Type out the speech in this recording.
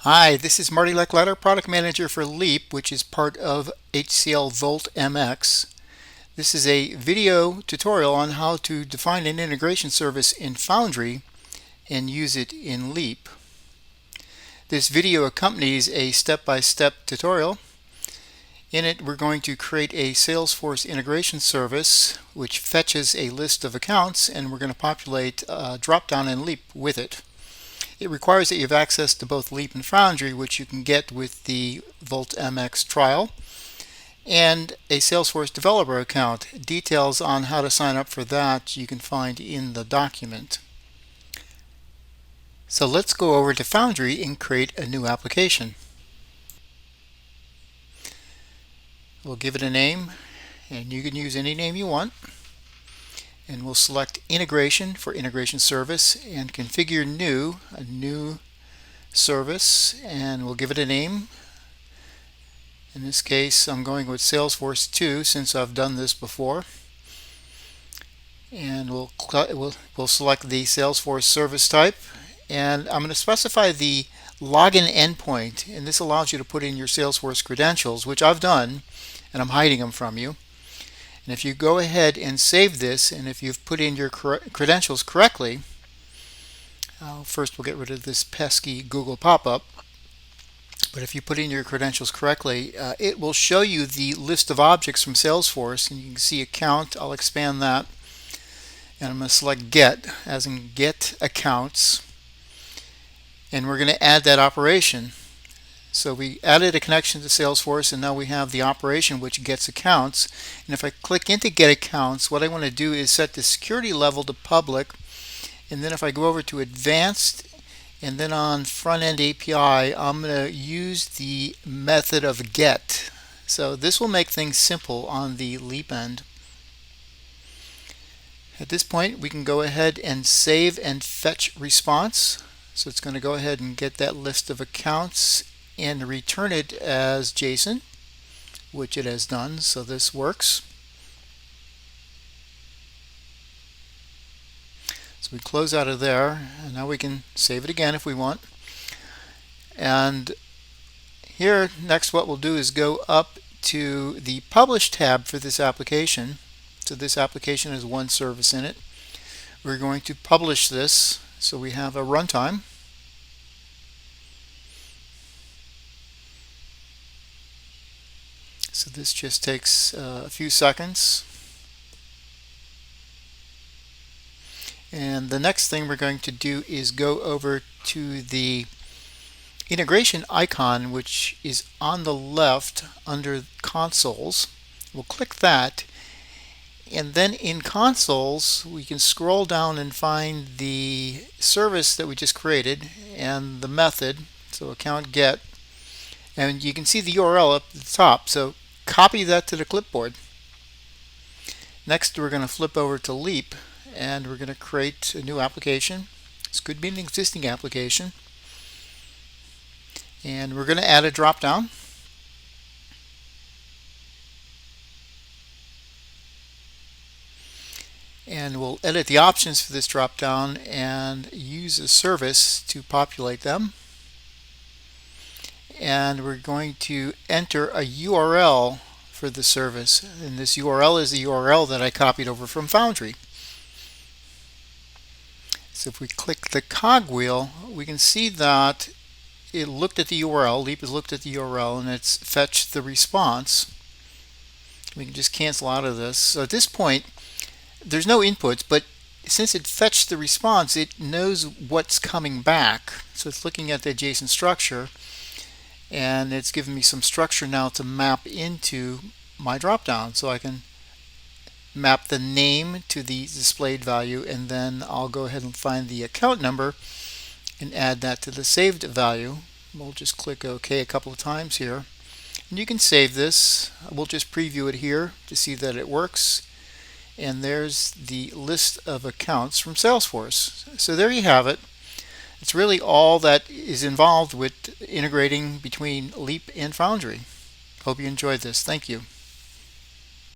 Hi, this is Marty Lecklatter, Product Manager for Leap, which is part of HCL Volt MX. This is a video tutorial on how to define an integration service in Foundry and use it in Leap. This video accompanies a step-by-step tutorial. In it, we're going to create a Salesforce integration service which fetches a list of accounts, and we're going to populate a drop-down in Leap with it. It requires that you have access to both Leap and Foundry, which you can get with the Volt MX trial, and a Salesforce developer account. Details on how to sign up for that you can find in the document. So let's go over to Foundry and create a new application. We'll give it a name, and you can use any name you want. And we'll select integration for integration service and configure a new service, and we'll give it a name. In this case, I'm going with Salesforce 2 since I've done this before. And we'll select the Salesforce service type, and I'm going to specify the login endpoint, and this allows you to put in your Salesforce credentials, which I've done, and I'm hiding them from you. And if you go ahead and save this, and if you've put in your credentials correctly, first we'll get rid of this pesky Google pop-up. But if you put in your credentials correctly, it will show you the list of objects from Salesforce, and you can see account. I'll expand that, and I'm going to select get, as in get accounts, and we're going to add that operation. So we added a connection to Salesforce, and now we have the operation which gets accounts. And if I click into get accounts, what I want to do is set the security level to public, and then if I go over to advanced and then on front end API, I'm going to use the method of get. So this will make things simple on the Leap end. At this point, we can go ahead and save and fetch response. So it's going to go ahead and get that list of accounts and return it as JSON, which it has done, so this works. So we close out of there, and now we can save it again if we want. And here, next what we'll do is go up to the Publish tab for this application. So this application has one service in it. We're going to publish this, so we have a runtime. So this just takes a few seconds. And the next thing we're going to do is go over to the integration icon, which is on the left under consoles. We'll click that, and then in consoles we can scroll down and find the service that we just created and the method, so account get, and you can see the URL up at the top. So copy that to the clipboard. Next, we're going to flip over to Leap, and we're going to create a new application. This could be an existing application. And we're going to add a drop-down. And we'll edit the options for this drop-down and use a service to populate them. And we're going to enter a URL for the service, and this URL is the URL that I copied over from Foundry. So if we click the cogwheel, we can see that it looked at the URL, Leap has looked at the URL, and it's fetched the response. We can just cancel out of this. So at this point, there's no inputs, but since it fetched the response, it knows what's coming back. So it's looking at the JSON structure, and it's given me some structure now to map into my dropdown. So I can map the name to the displayed value, and then I'll go ahead and find the account number and add that to the saved value. We'll just click OK a couple of times here. And you can save this. We'll just preview it here to see that it works. And there's the list of accounts from Salesforce. So there you have it. It's really all that is involved with integrating between Leap and Foundry. Hope you enjoyed this. Thank you.